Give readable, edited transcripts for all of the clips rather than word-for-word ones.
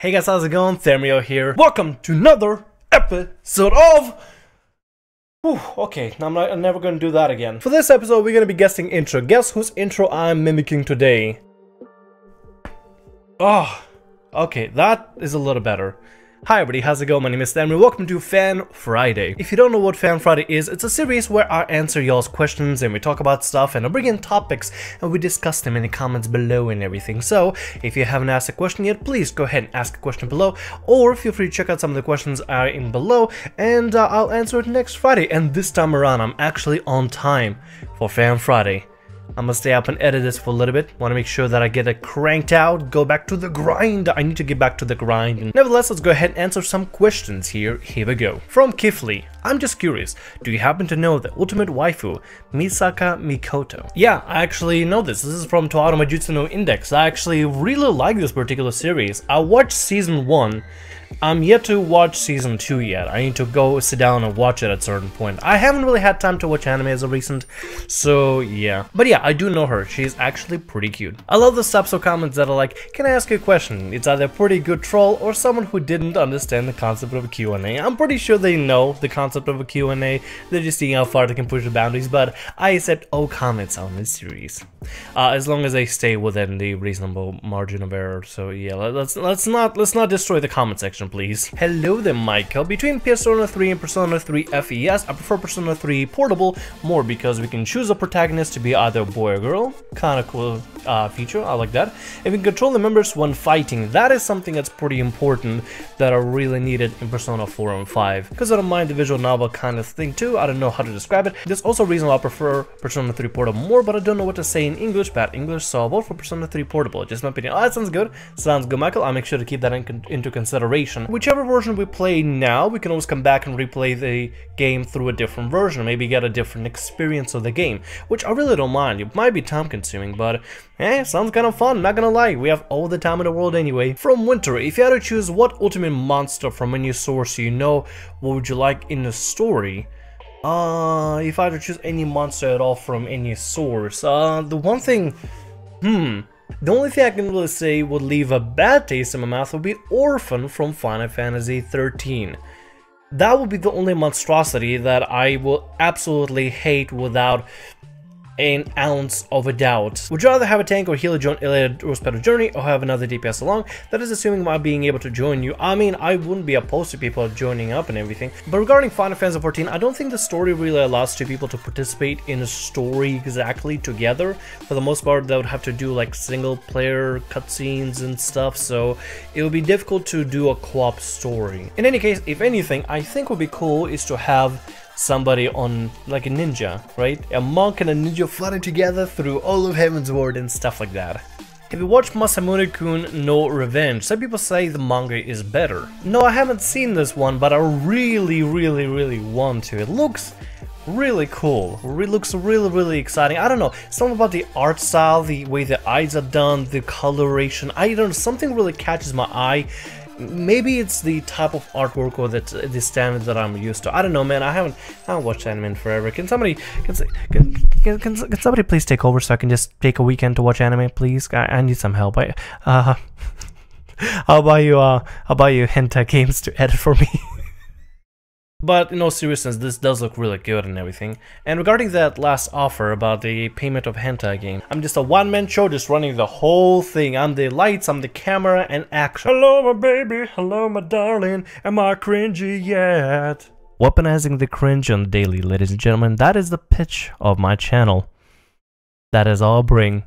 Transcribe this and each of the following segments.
Hey guys, how's it going? Thamriyell here. Welcome to another episode of... okay, I'm never gonna do that again. For this episode, we're gonna be guessing intro. Guess whose intro I'm mimicking today? Oh, okay, that is a little better. Hi everybody, how's it going? My name is Thamriyell. Welcome to Fan Friday. If you don't know what Fan Friday is, it's a series where I answer y'all's questions and we talk about stuff and I bring in topics and we discuss them in the comments below and everything. So, if you haven't asked a question yet, please go ahead and ask a question below, or feel free to check out some of the questions are in below and I'll answer it next Friday. And this time around, I'm actually on time for Fan Friday. I'm gonna stay up and edit this for a little bit. Want to make sure that I get it cranked out, go back to the grind. I need to get back to the grind. And nevertheless, let's go ahead and answer some questions here. Here we go. From Kifley. I'm just curious, do you happen to know the ultimate waifu, Misaka Mikoto? Yeah, I actually know this. This is from Toaru Majutsu no Index. I actually really like this particular series. I watched season 1. I'm yet to watch season 2 yet. I need to go sit down and watch it at a certain point. I haven't really had time to watch anime as of recent, so yeah. But yeah, I do know her. She's actually pretty cute. I love the subs of comments that are like, can I ask you a question? It's either a pretty good troll or someone who didn't understand the concept of a Q&A. I'm pretty sure they know the concept of a Q&A. They're just seeing how far they can push the boundaries, but I accept all comments on this series. As long as they stay within the reasonable margin of error. So yeah, let's not destroy the comment section, please. Hello there, Michael. Between Persona 3 and Persona 3 FES, I prefer Persona 3 Portable more because we can choose a protagonist to be either a boy or girl. Kinda cool feature, I like that. If we can control the members when fighting, that is something that's pretty important that are really needed in Persona 4 and 5. Because I don't mind the visual novel kind of thing too, I don't know how to describe it. There's also a reason why I prefer Persona 3 Portable more, but I don't know what to say in English, bad English, so I'll vote for Persona 3 Portable. Just my opinion. Oh, that sounds good. Sounds good, Michael. I'll make sure to keep that into consideration. Whichever version we play now, we can always come back and replay the game through a different version, maybe get a different experience of the game, which I really don't mind. It might be time consuming, but sounds kind of fun, not gonna lie. We have all the time in the world anyway. From Winter, if you had to choose what ultimate monster from any source you know, what would you like in the story? If I had to choose any monster at all from any source, the one thing, the only thing I can really say would leave a bad taste in my mouth would be Orphan from Final Fantasy 13. That would be the only monstrosity that I will absolutely hate without an ounce of a doubt. Would you rather have a tank or heal a Rose Petal Journey, or have another DPS along? That is assuming my being able to join you. I mean, I wouldn't be opposed to people joining up and everything, but regarding Final Fantasy 14, I don't think the story really allows two people to participate in a story exactly together. For the most part, they would have to do like single player cutscenes and stuff, so it would be difficult to do a co-op story. In any case, if anything, I think would be cool is to have somebody on like a ninja, right? A monk and a ninja fighting together through all of Heaven's Ward and stuff like that. Have you watched Masamune-kun no Revenge? Some people say the manga is better. No, I haven't seen this one, but I really want to. It looks really cool. It looks really exciting. I don't know, something about the art style, the way the eyes are done, the coloration. I don't know, something really catches my eye. Maybe it's the type of artwork or the standard that I'm used to. I don't know, man. I haven't watched anime in forever. Can somebody please take over so I can just take a weekend to watch anime, please? I need some help. I'll buy you hentai games to edit for me. But in all seriousness, this does look really good and everything. And regarding that last offer about the payment of hentai game, I'm just a one-man show just running the whole thing. I'm the lights, I'm the camera, and action. Hello my baby, hello my darling, am I cringy yet? Weaponizing the cringe on the daily, ladies and gentlemen, that is the pitch of my channel. That is all I bring.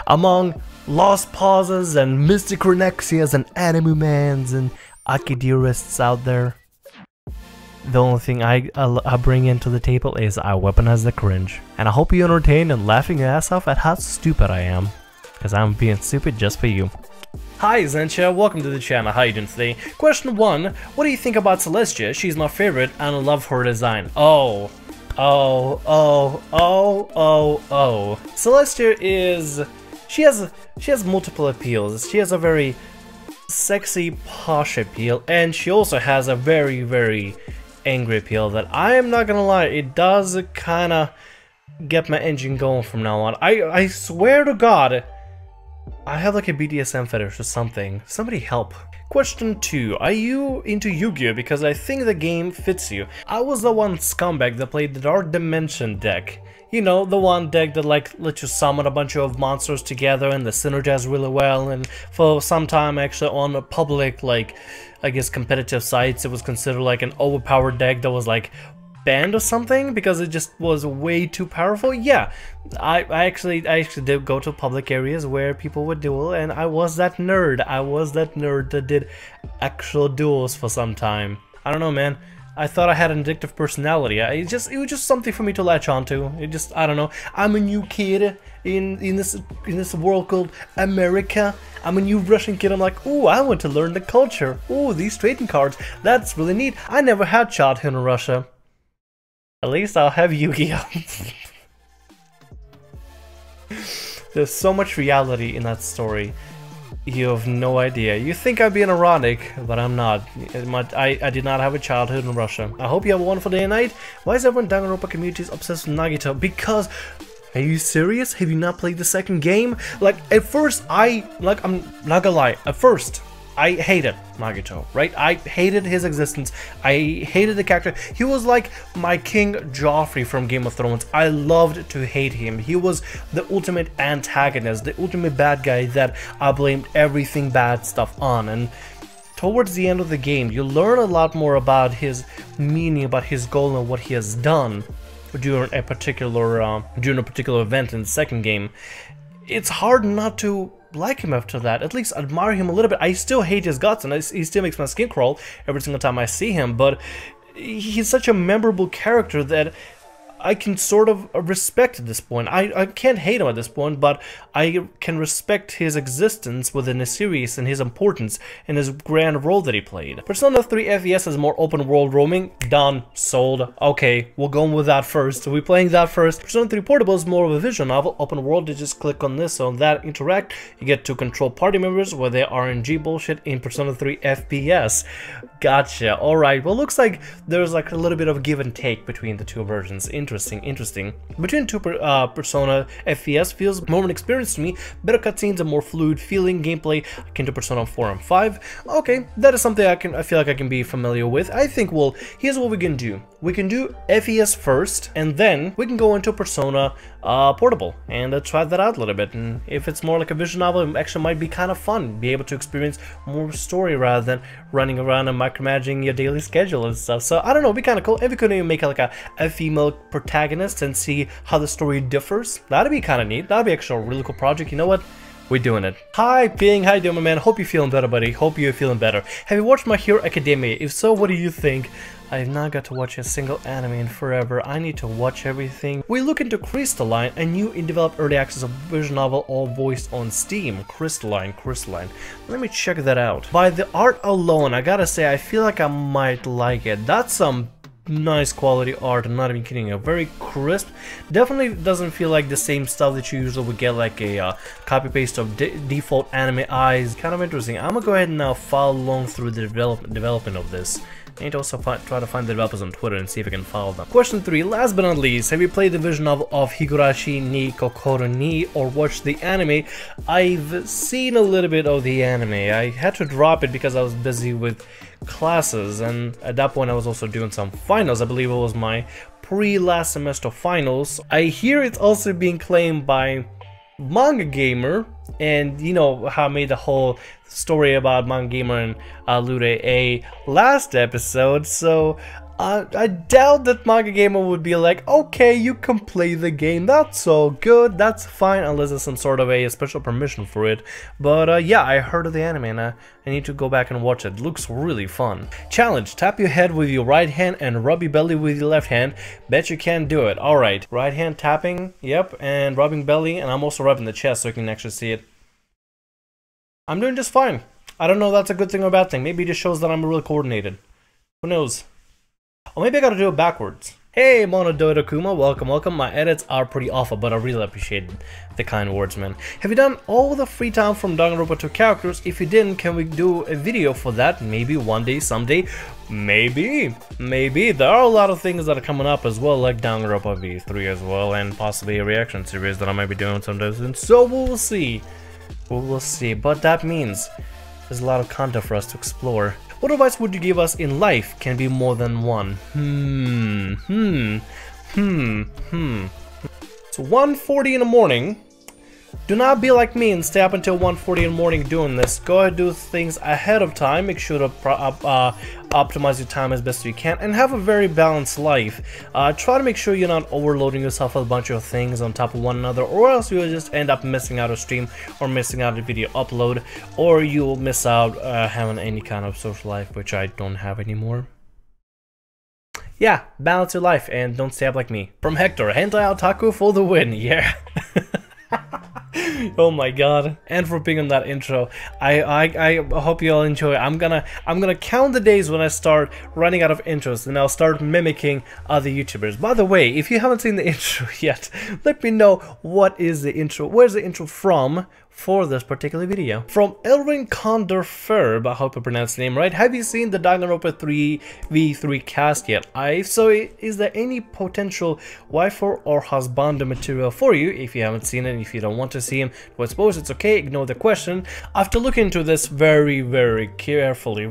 Among lost pauses and mystic renexias and anime mans and akidirists out there, the only thing I bring into the table is I weaponize the cringe. And I hope you're entertained and laughing your ass off at how stupid I am. Because I'm being stupid just for you. Hi Zencha, welcome to the channel, how you doing today? Question 1, what do you think about Celestia? She's my favorite and I love her design. Celestia is... She has multiple appeals. She has a very sexy, posh appeal, and she also has a very angry appeal that I am not gonna lie, it does kinda get my engine going from now on. I swear to God, I have like a BDSM fetish or something. Somebody help. Question 2. Are you into Yu-Gi-Oh? Because I think the game fits you. I was the one scumbag that played the Dark Dimension deck. You know, the one deck that like lets you summon a bunch of monsters together and they synergize really well, and for some time actually on a public, like, I guess competitive sites, it was considered like an overpowered deck that was like banned or something because it just was way too powerful. Yeah, I actually did go to public areas where people would duel, and I was that nerd. I was that nerd that did actual duels for some time. I don't know, man. I thought I had an addictive personality. It was just something for me to latch onto. It just, I don't know. I'm a new kid in this world called America. I'm a new Russian kid. I'm like, ooh, I want to learn the culture. Ooh, these trading cards. That's really neat. I never had childhood in Russia. At least I'll have Yu-Gi-Oh! There's so much reality in that story. You have no idea. You think I'm being ironic, but I'm not. I did not have a childhood in Russia. I hope you have a wonderful day and night. Why is everyone down in Europa communities obsessed with Nagito? Because... Are you serious? Have you not played the second game? Like, at first, I'm not gonna lie, at first, I hated Nagito, right? I hated his existence. I hated the character. He was like my King Joffrey from Game of Thrones. I loved to hate him. He was the ultimate antagonist, the ultimate bad guy that I blamed everything bad stuff on. And towards the end of the game, you learn a lot more about his meaning, about his goal and what he has done during a particular event in the second game. It's hard not to like him after that, at least admire him a little bit. I still hate his guts and he still makes my skin crawl every single time I see him, but he's such a memorable character that I can sort of respect at this point. I can't hate him at this point, but I can respect his existence within the series and his importance and his grand role that he played. Persona 3 FES has more open world roaming. Done. Sold. Okay, we'll go with that first. So we're playing that first. Persona 3 Portable is more of a visual novel. Open world, you just click on this, on that, interact. You get to control party members where they RNG bullshit in Persona 3 FPS. Gotcha. Alright, well, looks like there's like a little bit of give and take between the two versions. Interesting. Between two Persona, FPS feels more of an experience to me. Better cutscenes and more fluid feeling gameplay akin to Persona 4 and 5. Okay, that is something I feel like I can be familiar with. I think, well, here's what we can do. We can do FES first, and then we can go into Persona Portable and try that out a little bit. And if it's more like a visual novel, it actually might be kind of fun. Be able to experience more story rather than running around and micromanaging your daily schedule and stuff. So I don't know, it'd be kind of cool if we could even make like a female protagonist and see how the story differs. That'd be kind of neat. That'd be actually a really cool project. You know what? We're doing it. Hi, Ping. How you doing, my man? Hope you're feeling better, buddy. Hope you're feeling better. Have you watched My Hero Academia? If so, what do you think? I have not got to watch a single anime in forever. I need to watch everything. We look into Crystalline, a new in-developed early access of visual novel all voiced on Steam. Crystalline. Let me check that out. By the art alone, I gotta say, I feel like I might like it. That's some nice quality art, I'm not even kidding you. Very crisp. Definitely doesn't feel like the same stuff that you usually would get, like a copy paste of default anime eyes. Kind of interesting. I'm gonna go ahead and now follow along through the development of this. I need to also try to find the developers on Twitter and see if I can follow them. Question 3, last but not least, have you played the visual novel of Higurashi ni Kokoro ni or watched the anime? I've seen a little bit of the anime. I had to drop it because I was busy with classes, and at that point I was also doing some finals. I believe it was my pre-last semester finals. I hear it's also being claimed by Manga Gamer, and you know how I made the whole story about Manga Gamer and Lude A last episode, so I doubt that Manga Gamer would be like, okay, you can play the game, that's all good, that's fine, unless there's some sort of a special permission for it. But yeah, I heard of the anime and I need to go back and watch it. It looks really fun. Challenge, tap your head with your right hand and rub your belly with your left hand. Bet you can do it. Alright, right hand tapping, yep, and rubbing belly, and I'm also rubbing the chest so you can actually see it. I'm doing just fine. I don't know if that's a good thing or a bad thing. Maybe it just shows that I'm really coordinated. Who knows? Or maybe I gotta do it backwards. Hey, Monododo Kuma, welcome. My edits are pretty awful, but I really appreciate the kind words, man. Have you done all the free time from Danganronpa 2 characters? If you didn't, can we do a video for that? Maybe one day, someday? Maybe. There are a lot of things that are coming up as well, like Danganronpa V3 as well, and possibly a reaction series that I might be doing someday soon. So we'll see. But that means There's a lot of content for us to explore. What advice would you give us in life? Can be more than one. So 1:40 in the morning. Do not be like me and stay up until 1:40 in the morning doing this. Go ahead and do things ahead of time. Make sure to optimize your time as best you can and have a very balanced life. Try to make sure you're not overloading yourself with a bunch of things on top of one another, or else you'll just end up missing out a stream or missing out a video upload, or you'll miss out having any kind of social life, which I don't have anymore. Yeah, balance your life and don't stay up like me. From Hector, hentai otaku for the win. Yeah. Oh my god. And for being on that intro, I hope you all enjoy. I'm gonna count the days when I start running out of intros, and I'll start mimicking other YouTubers. By the way, if you haven't seen the intro yet, let me know what is the intro, where's the intro from for this particular video. From Elvin Conderferb, I hope I pronounced the name right. Have you seen the Danganronpa 3v3 cast yet? If so, is there any potential waifu or husband material for you? If you haven't seen it, if you don't want to see him, well, I suppose it's okay, ignore the question. After looking into this very carefully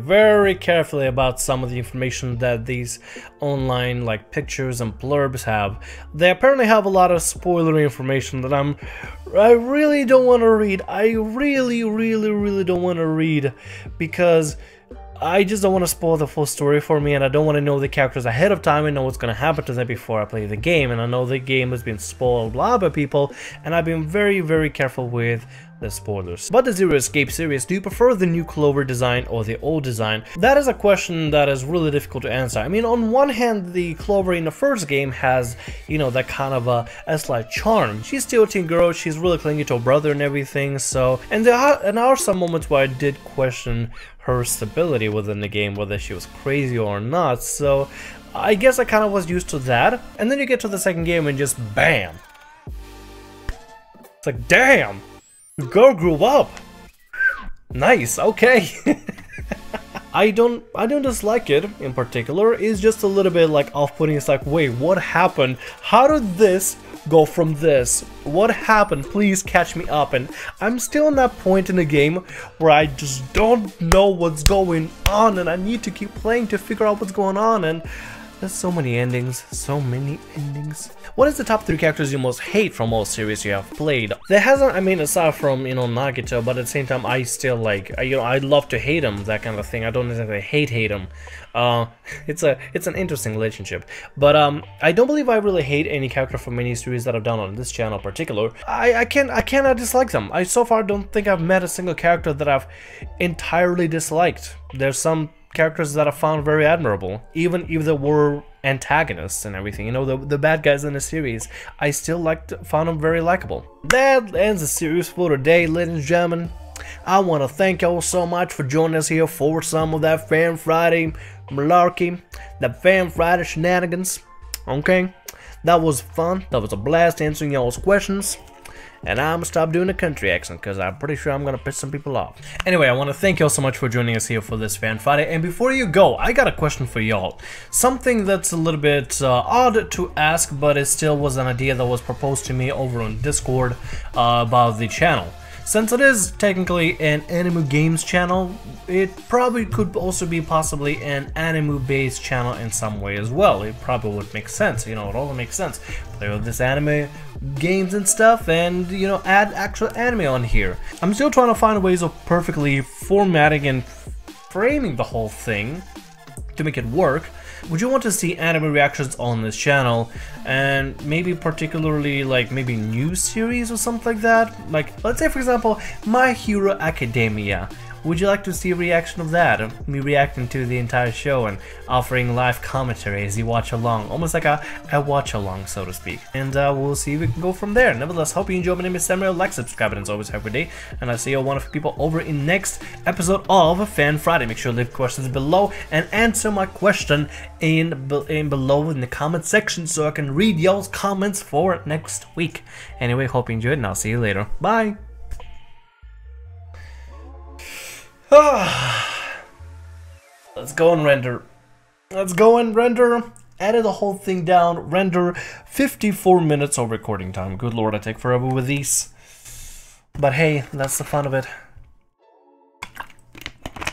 about some of the information that these online like pictures and blurbs have, they apparently have a lot of spoilery information that I really don't want to read. I really don't want to read, because I just don't want to spoil the full story for me, and I don't want to know the characters ahead of time and know what's going to happen to them before I play the game. And I know the game has been spoiled blah by people, and I've been very careful with the spoilers. But the Zero Escape series, do you prefer the new Clover design or the old design? That is a question that is really difficult to answer. I mean, on one hand, the Clover in the first game has, you know, that kind of a slight charm. She's still a teen girl, she's really clinging to her brother and everything, so... And there are some moments where I did question her stability within the game, whether she was crazy or not, so I guess I kind of was used to that. And then you get to the second game and just BAM! It's like, damn! The girl grew up. Nice, okay. I don't dislike it in particular. It's just a little bit like off-putting. It's like, wait, what happened? How did this go from this? What happened? Please catch me up. And I'm still in that point in the game where I just don't know what's going on, and I need to keep playing to figure out what's going on. And there's so many endings, so many endings. What is the top 3 characters you most hate from all series you have played? There hasn't, I mean, aside from, you know, Nagito, but at the same time, I still like, you know, I love to hate him, that kind of thing. I don't exactly hate him. It's an interesting relationship. But I don't believe I really hate any character from any series that I've done on this channel in particular. I cannot dislike them. I so far don't think I've met a single character that I've entirely disliked. There's some characters that I found very admirable, even if they were antagonists and everything, you know, the bad guys in the series, I still found them very likable. That ends the series for today, ladies and gentlemen. I want to thank y'all so much for joining us here for some of that Fan Friday malarkey, that Fan Friday shenanigans. Okay, that was fun. That was a blast answering y'all's questions. And I'm gonna stop doing a country accent because I'm pretty sure I'm gonna piss some people off. Anyway, I want to thank y'all so much for joining us here for this Fan Friday. And before you go, I got a question for y'all. Something that's a little bit odd to ask, but it still was an idea that was proposed to me over on Discord about the channel. Since it is technically an anime games channel, it probably could also be possibly an anime-based channel in some way as well. It probably would make sense, you know, it all makes sense. Play with this anime games and stuff, and, you know, add actual anime on here. I'm still trying to find ways of perfectly formatting and framing the whole thing to make it work. Would you want to see anime reactions on this channel, and maybe particularly like maybe new series or something like that? Like, let's say for example, My Hero Academia. Would you like to see a reaction of that? Me reacting to the entire show and offering live commentary as you watch along, almost like a watch along, so to speak. And we'll see if we can go from there. Nevertheless, hope you enjoy. My name is Thamriyell. Like, subscribe, and as always, have a good day. And I'll see you wonderful people over in next episode of Fan Friday. Make sure to leave questions below and answer my question below in the comment section so I can read y'all's comments for next week. Anyway, hope you enjoyed, and I'll see you later. Bye. Let's go and render. Let's go and render. Edit the whole thing down. Render 54 minutes of recording time. Good lord, I take forever with these. But hey, that's the fun of it.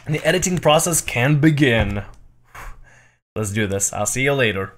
and the editing process can begin. Let's do this. I'll see you later.